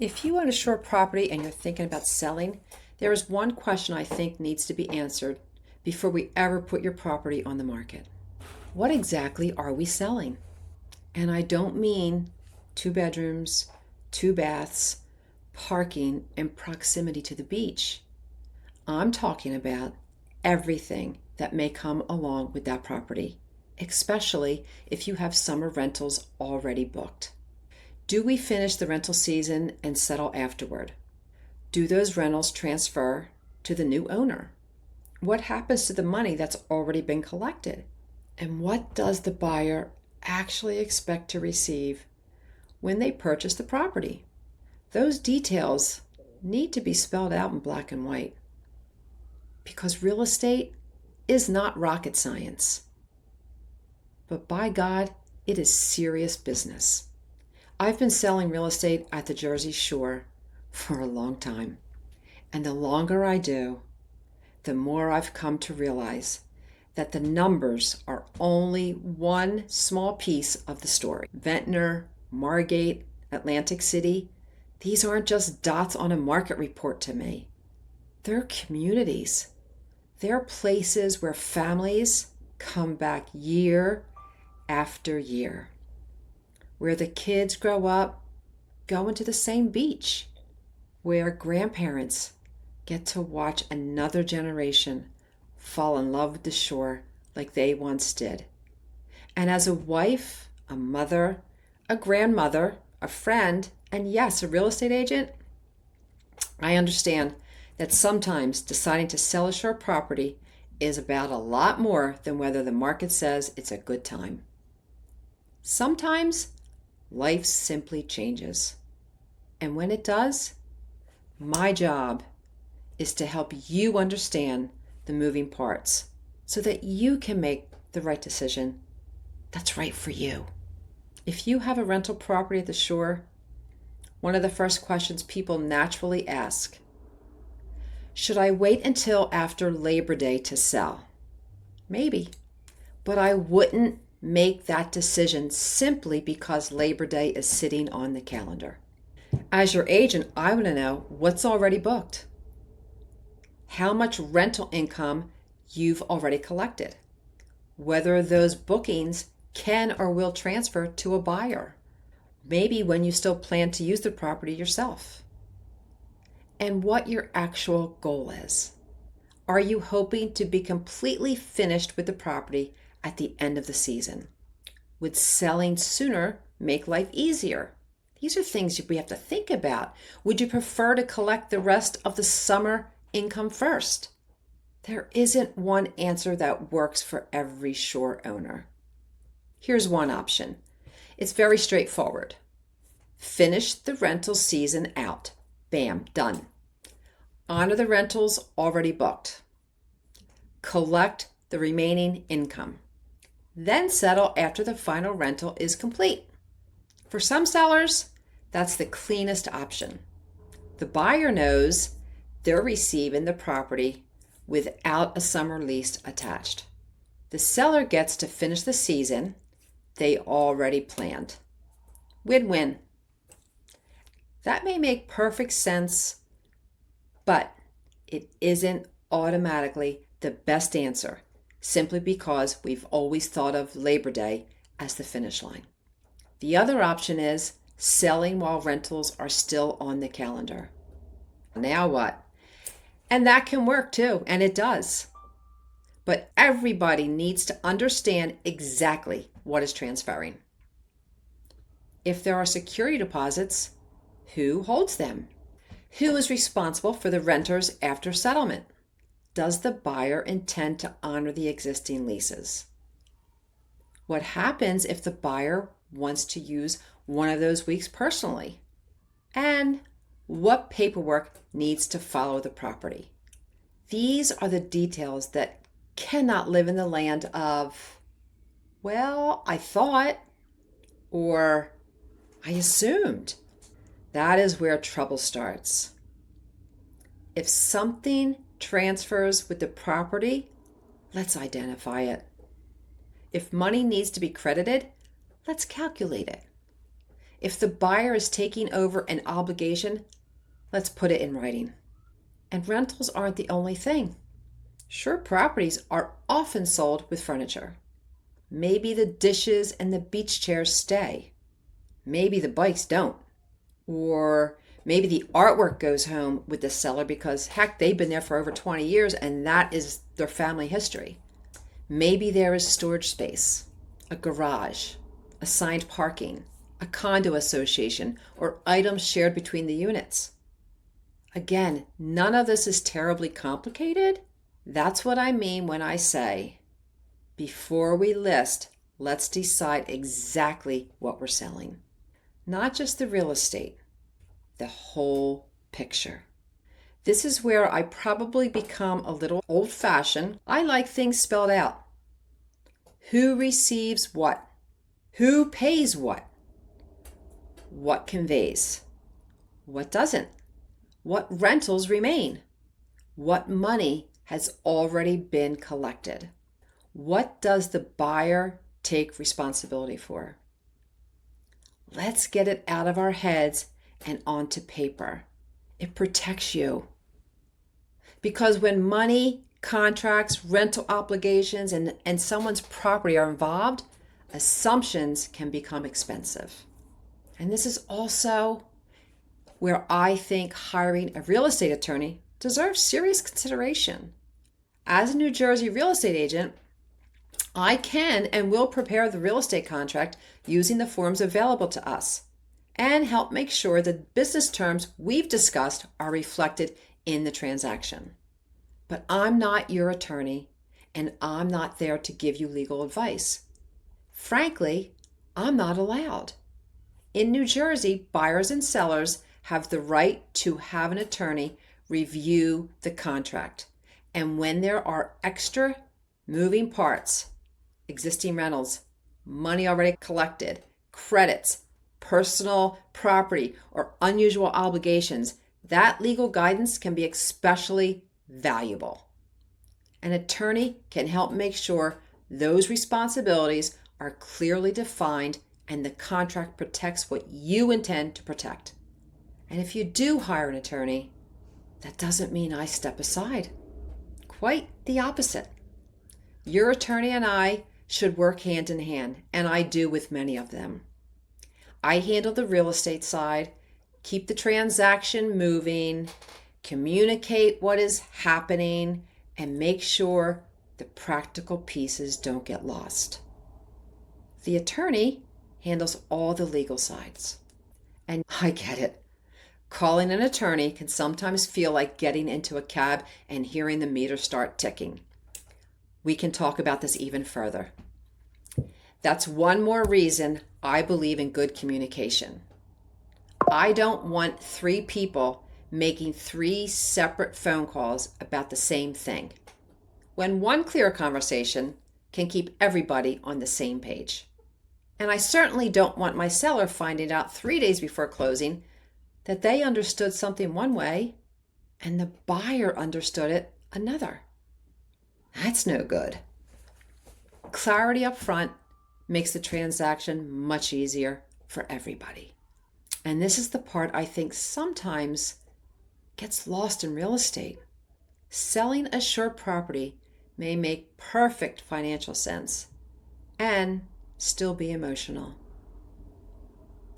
If you own a short property and you're thinking about selling, there is one question I think needs to be answered before we ever put your property on the market. What exactly are we selling? And I don't mean 2 bedrooms, 2 baths, parking, and proximity to the beach. I'm talking about everything that may come along with that property, especially if you have summer rentals already booked. Do we finish the rental season and settle afterward? Do those rentals transfer to the new owner? What happens to the money that's already been collected? And what does the buyer actually expect to receive when they purchase the property? Those details need to be spelled out in black and white, because real estate is not rocket science. But by God, it is serious business. I've been selling real estate at the Jersey Shore for a long time. And the longer I do, the more I've come to realize that the numbers are only one small piece of the story. Ventnor, Margate, Atlantic City, these aren't just dots on a market report to me. They're communities. They're places where families come back year after year, where the kids grow up going to the same beach, where grandparents get to watch another generation fall in love with the shore like they once did. And as a wife, a mother, a grandmother, a friend, and yes, a real estate agent, I understand that sometimes deciding to sell a short property is about a lot more than whether the market says it's a good time. Sometimes life simply changes. And when it does, my job is to help you understand the moving parts so that you can make the right decision that's right for you. If you have a rental property at the shore, one of the first questions people naturally ask: should I wait until after Labor Day to sell? Maybe, but I wouldn't make that decision simply because Labor Day is sitting on the calendar. As your agent, I want to know what's already booked, how much rental income you've already collected, whether those bookings can or will transfer to a buyer, maybe when you still plan to use the property yourself, and what your actual goal is. Are you hoping to be completely finished with the property at the end of the season? Would selling sooner make life easier? These are things we have to think about. Would you prefer to collect the rest of the summer income first? There isn't one answer that works for every shore owner. Here's one option. It's very straightforward. Finish the rental season out. Bam, done. Honor the rentals already booked. Collect the remaining income. Then settle after the final rental is complete. For some sellers, that's the cleanest option. The buyer knows they're receiving the property without a summer lease attached. The seller gets to finish the season they already planned. Win-win. That may make perfect sense, but it isn't automatically the best answer, simply because we've always thought of Labor Day as the finish line. The other option is selling while rentals are still on the calendar. Now what? And that can work too, and it does. But everybody needs to understand exactly what is transferring. If there are security deposits, who holds them? Who is responsible for the renters after settlement? Does the buyer intend to honor the existing leases? What happens if the buyer wants to use one of those weeks personally? And what paperwork needs to follow the property? These are the details that cannot live in the land of, well, I thought, or I assumed. That is where trouble starts. If something transfers with the property, let's identify it. If money needs to be credited, let's calculate it. If the buyer is taking over an obligation, let's put it in writing. And rentals aren't the only thing. Sure, properties are often sold with furniture. Maybe the dishes and the beach chairs stay. Maybe the bikes don't. Or maybe the artwork goes home with the seller because, heck, they've been there for over 20 years and that is their family history. Maybe there is storage space, a garage, assigned parking, a condo association, or items shared between the units. Again, none of this is terribly complicated. That's what I mean when I say, before we list, let's decide exactly what we're selling. Not just the real estate, the whole picture. This is where I probably become a little old-fashioned. I like things spelled out. Who receives what? Who pays what? What conveys? What doesn't? What rentals remain? What money has already been collected? What does the buyer take responsibility for? Let's get it out of our heads and onto paper. It protects you. Because when money, contracts, rental obligations, and someone's property are involved, assumptions can become expensive. And this is also where I think hiring a real estate attorney deserves serious consideration. As a New Jersey real estate agent, I can and will prepare the real estate contract using the forms available to us and help make sure the business terms we've discussed are reflected in the transaction. But I'm not your attorney and I'm not there to give you legal advice. Frankly, I'm not allowed. In New Jersey, buyers and sellers have the right to have an attorney review the contract. And when there are extra moving parts, existing rentals, money already collected, credits, personal property, or unusual obligations, that legal guidance can be especially valuable. An attorney can help make sure those responsibilities are clearly defined and the contract protects what you intend to protect. And if you do hire an attorney, that doesn't mean I step aside. Quite the opposite. Your attorney and I should work hand in hand, and I do with many of them. I handle the real estate side, keep the transaction moving, communicate what is happening, and make sure the practical pieces don't get lost. The attorney handles all the legal sides. And I get it. Calling an attorney can sometimes feel like getting into a cab and hearing the meter start ticking. We can talk about this even further. That's one more reason I believe in good communication. I don't want 3 people making 3 separate phone calls about the same thing, when one clear conversation can keep everybody on the same page. And I certainly don't want my seller finding out 3 days before closing that they understood something one way and the buyer understood it another. That's no good. Clarity up front makes the transaction much easier for everybody. And this is the part I think sometimes gets lost in real estate. Selling a sure property may make perfect financial sense and still be emotional.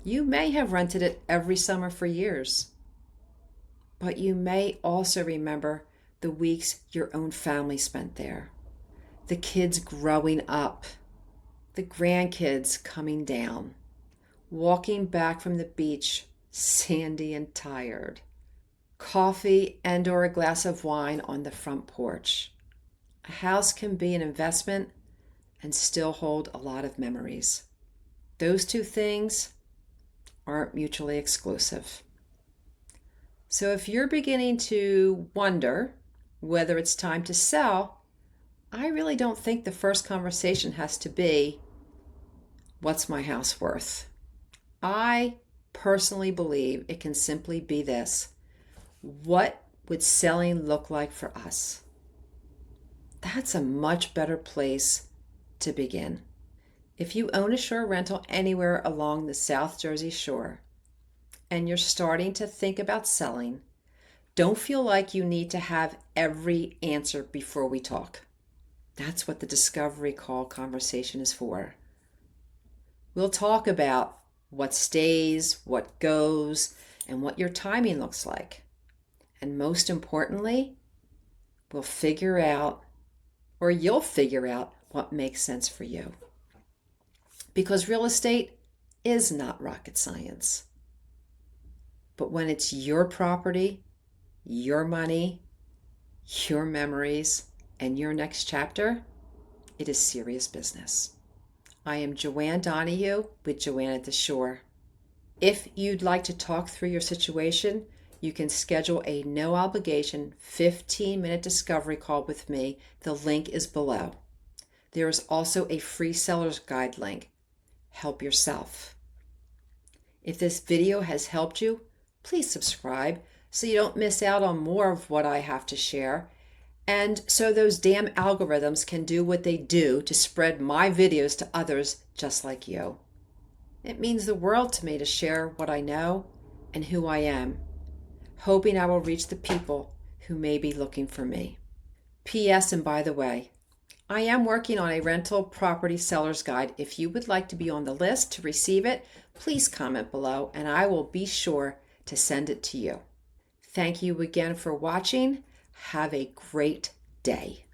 You may have rented it every summer for years, but you may also remember the weeks your own family spent there, the kids growing up, the grandkids coming down, walking back from the beach, sandy and tired, coffee and or a glass of wine on the front porch. A house can be an investment and still hold a lot of memories. Those 2 things aren't mutually exclusive. So if you're beginning to wonder whether it's time to sell, I really don't think the first conversation has to be, what's my house worth? I personally believe it can simply be this: what would selling look like for us? That's a much better place to begin. If you own a shore rental anywhere along the South Jersey shore and you're starting to think about selling, don't feel like you need to have every answer before we talk. That's what the discovery call conversation is for. We'll talk about what stays, what goes, and what your timing looks like. And most importantly, we'll figure out, or you'll figure out, what makes sense for you. Because real estate is not rocket science. But when it's your property, your money, your memories, and your next chapter, it is serious business. I am JoAnn Donahue with JoAnn at the Shore. If you'd like to talk through your situation, you can schedule a no obligation 15-minute discovery call with me. The link is below. There is also a free seller's guide link. Help yourself. If this video has helped you, please subscribe so you don't miss out on more of what I have to share. And so those damn algorithms can do what they do to spread my videos to others just like you. It means the world to me to share what I know and who I am, hoping I will reach the people who may be looking for me. P.S. And by the way, I am working on a rental property seller's guide. If you would like to be on the list to receive it, please comment below and I will be sure to send it to you. Thank you again for watching. Have a great day.